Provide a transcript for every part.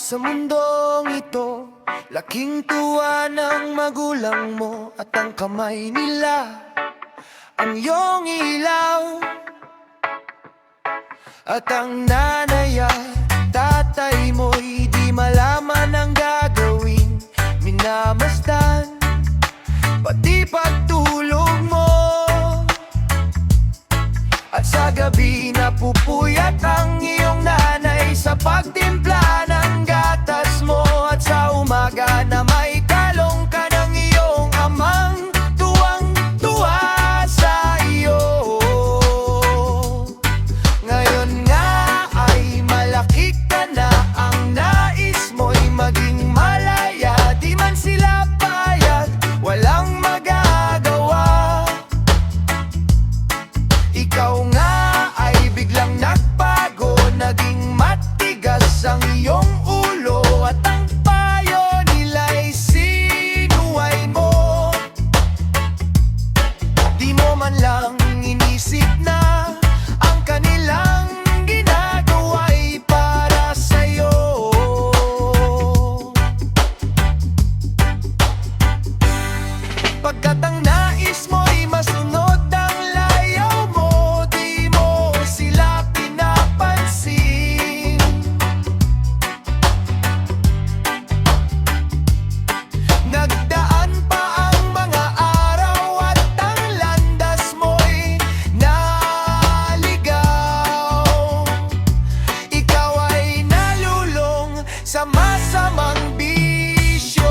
sa mundong ito, laking tuwa ng magulang mo at ang kamay nila, ang iyong ilaw. At ang nanay at tatay mo'y di malaman ang gagawin, minamasdan pati pagtulog mo. At sa gabi napupuyat ang iyong nanay sa pagtimpla ng gatas mo. At sa umaga na may kalong ka ng iyong amang tuwang-tuwa sa iyo. Ngayon nga ay malaki ka na, ang nais mo'y maging malaya. Di man sila payag, walang magagawa. Ikaw nga ay biglang nagbago, naging matigas ang iyong ulo. At ang payo nila'y sinuway mo. Di mo man lang inisip na ang kanilang ginagawa'y para sa'yo. Pagkat ang nais mo'y masunod ang layaw mo, di mo sila pinapansin. Nagdaan pa ang mga araw at ang landas mo'y naligaw. Ikaw ay nalulong sa masamang bisyo.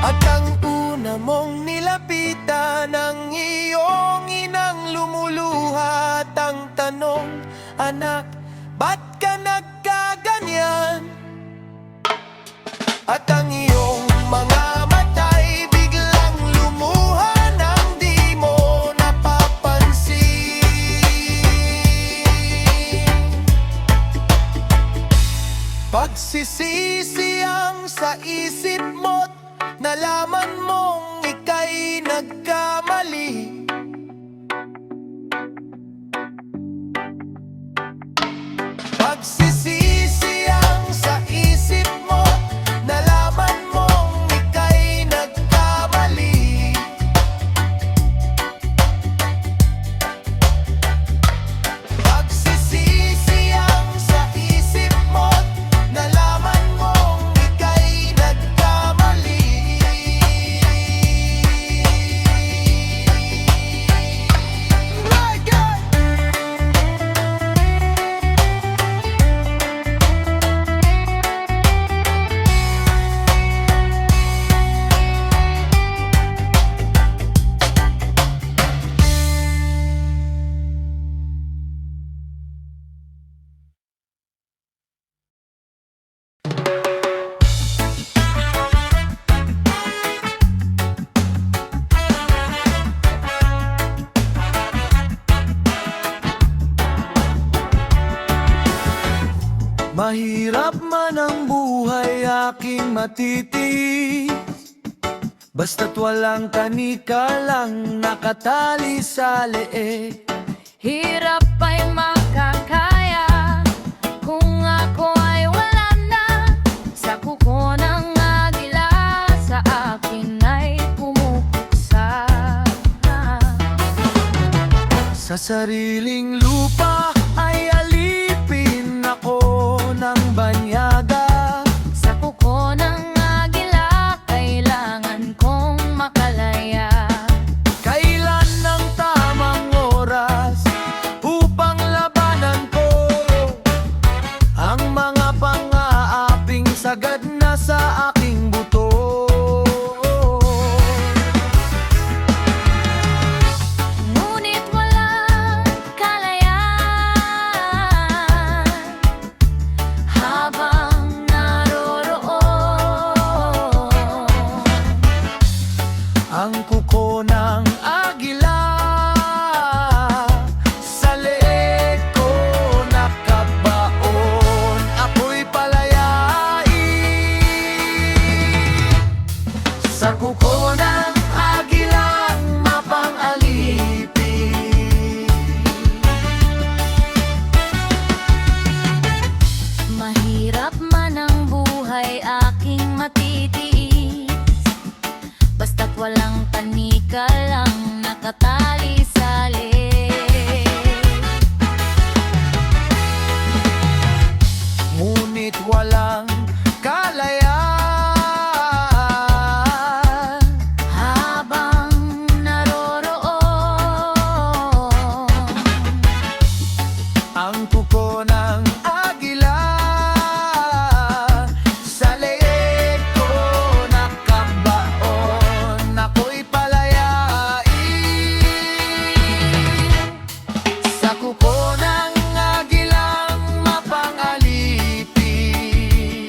At ang una mong nilapitan ang iyong inang lumuluha. At ang tanong, anak, ba't ka nagkaganyan? At ang iyong mga mata'y biglang lumuha nang di mo napapansin. Pagsisisi ang sa isip mo't nalaman mong ika'y nagkamali. Pagsisisi ang sa isip mo't nalaman mong ika'y nagkamali. Pagsisisi ang sa isip mo't nalaman mong ika'y nagkamali. Right, guys! Mahirap man ang buhay aking matitiis, basta't walang kanika lang nakatali sa leeg. Hirap ay makakaya kung ako ay wala na. Sa kuko ng agila sa akin ay pumupuksa. Sa sariling lupa ay alipin ako ng banyaga. Sa kuko ng agila kailangan kong makalaya. Kailan ang tamang oras upang labanan ko ang mga pang-aaping sagad na sa aking buto? Ngunit walang kalayaan kuko ng agilang mapangalipin.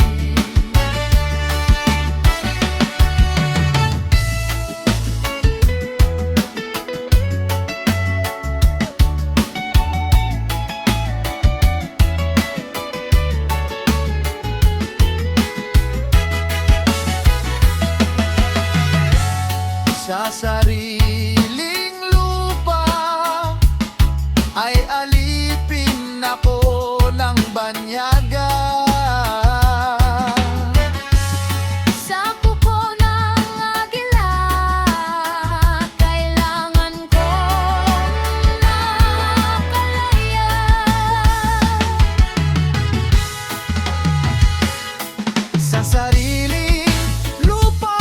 Sa sariling lupa ay alipin ako ng banyaga. Sa kuko ng agila, kailangan ko makalaya. Sa sariling lupa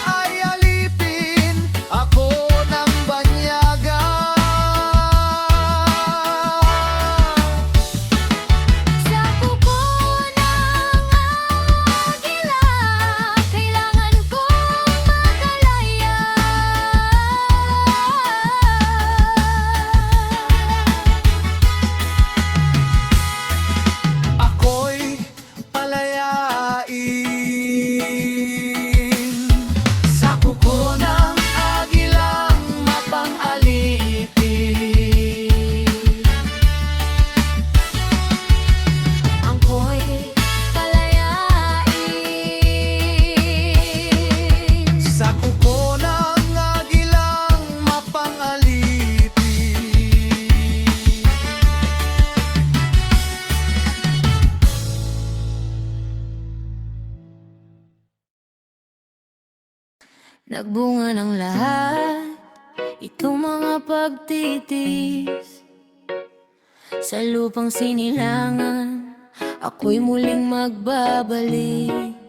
ay alipin ako ng banyaga. Sa kuko ng agila, kailangan ko makalaya. Ako'y palayain sa kuko ng agilang mapangalipin. Ako'y palayain. Sa kuko ng agilang mapangalipin. Nagbunga ng lahat itong mga pagtitis. Sa lupang sinilangan, ako'y muling magbabalik.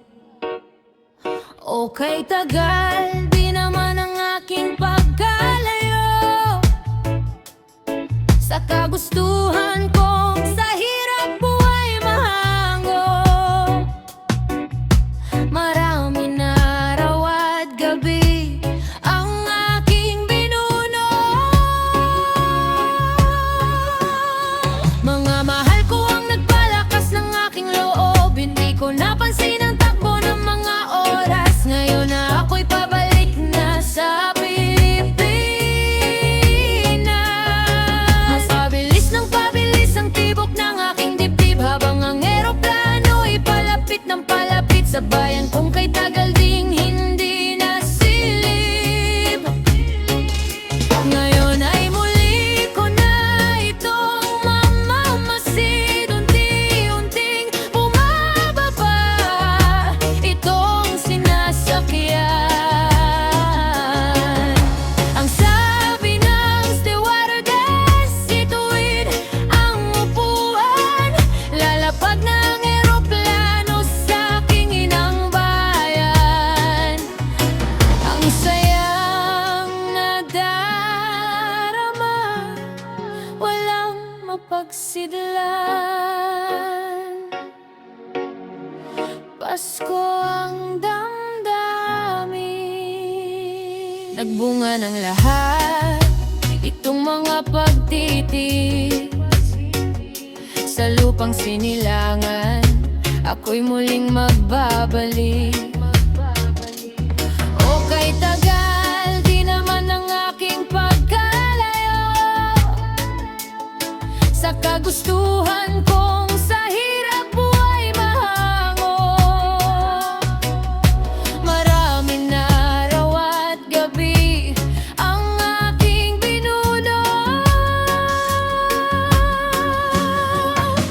Okay, tagal, di naman ang aking pagkalayo sa kagustuhan kong sa hirap buhay mahango. Maraming araw at gabi ang aking binuno. Mga mahal ko ang nagpalakas ng aking loob. Hindi ko napansin ang takbo ng mga oras. Ngayon na ako'y pabalik na sa Pilipinas. Pabilis ang tibok ng aking dibdib, habang ang eroplano'y palapit ng palapit sa bayan kung kay tagal ding hindi nasilip. Ngayon ay muli ko na itong mamamasid. Unti-unting bumababa itong sinasakyan. Ang sabi ng stewardess, ituwid ang upuan. Lalapag ng eroplano sa aking inang bayan. Ang sayang nadarama, walang mapagsidlan. Pasko ang damdamin. Nagbunga ng lahat itong mga pagtitis. Sa lupang sinilangan, ako'y muling magbabalik. Okay, tagal, di naman ang aking pagkalayo sa kagustuhan kong sa hirap buhay mahango. Maraming araw at gabi ang aking binuno.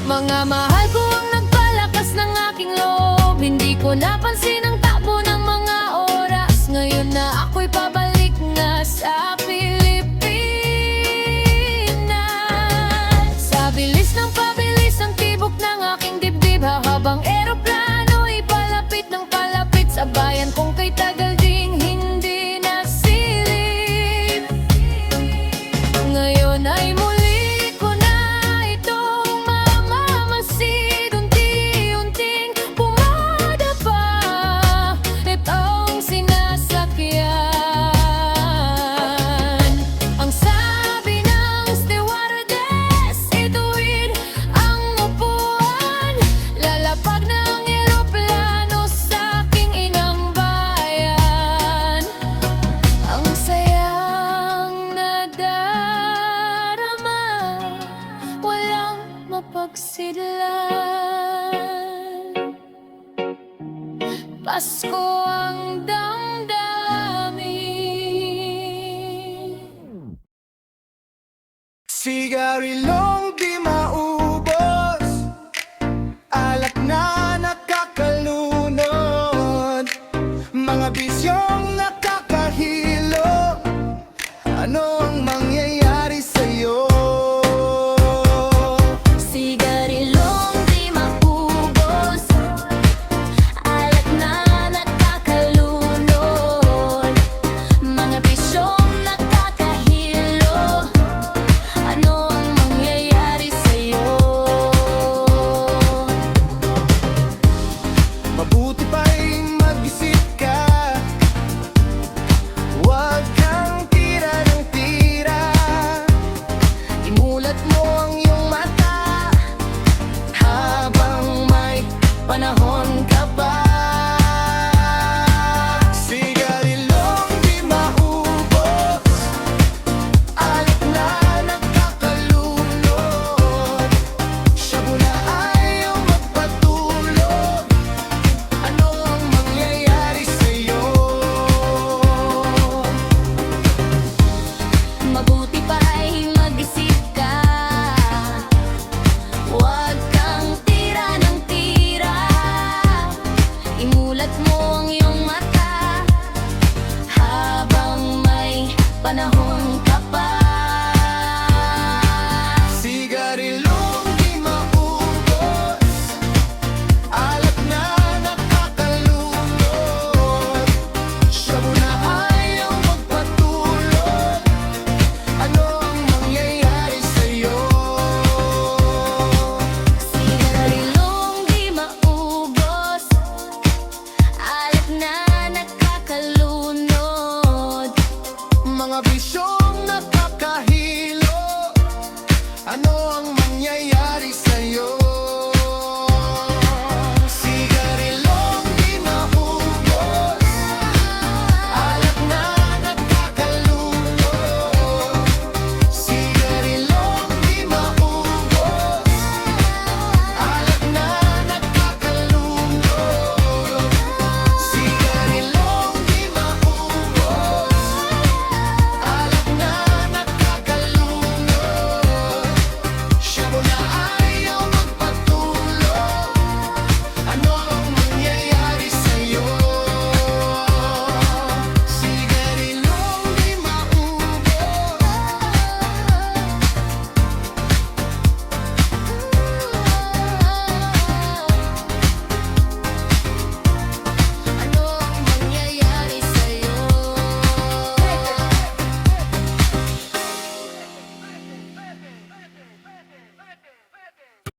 Mga mahal ko ang nagpalakas ng aking loob. Hindi ko napansin ang takbo ng mga oras. Ngayon na ako'y pabalik na sa Pilipinas. Sa bilis ng Pasko ang damdamin. Sigarilong di maubos, alak na nakakalunod, mga bisyong nakakahilo. Ano ang mangyayari sa'yo? Sigarilong di maubos, alak na nakakalunod, mga bisyong nakakahilo. Ano ang mangyayari sa'yo? Mabuti pa'y mag-isip ka, huwag kang tira ng tira. Imulat mo ang iyong mata habang may panahon ka pa. Sigarilong di maubos, alak na nakakalunod, shabu na ayaw magpatulog. Ano ang mangyayari sa'yo? Mabuti pa'y mag-isip ka, huwag kang tira ng tira. Imulat mo ang iyong mata habang may panahon ka pa. Sigarilong di maubos, alak na nakakalunod, shabu na ayaw magpatulog. Ano ang mangyayari sa'yo? Sigarilong di maubos, alak na nakakalunod, Mga bisyong nakakahilo. Ano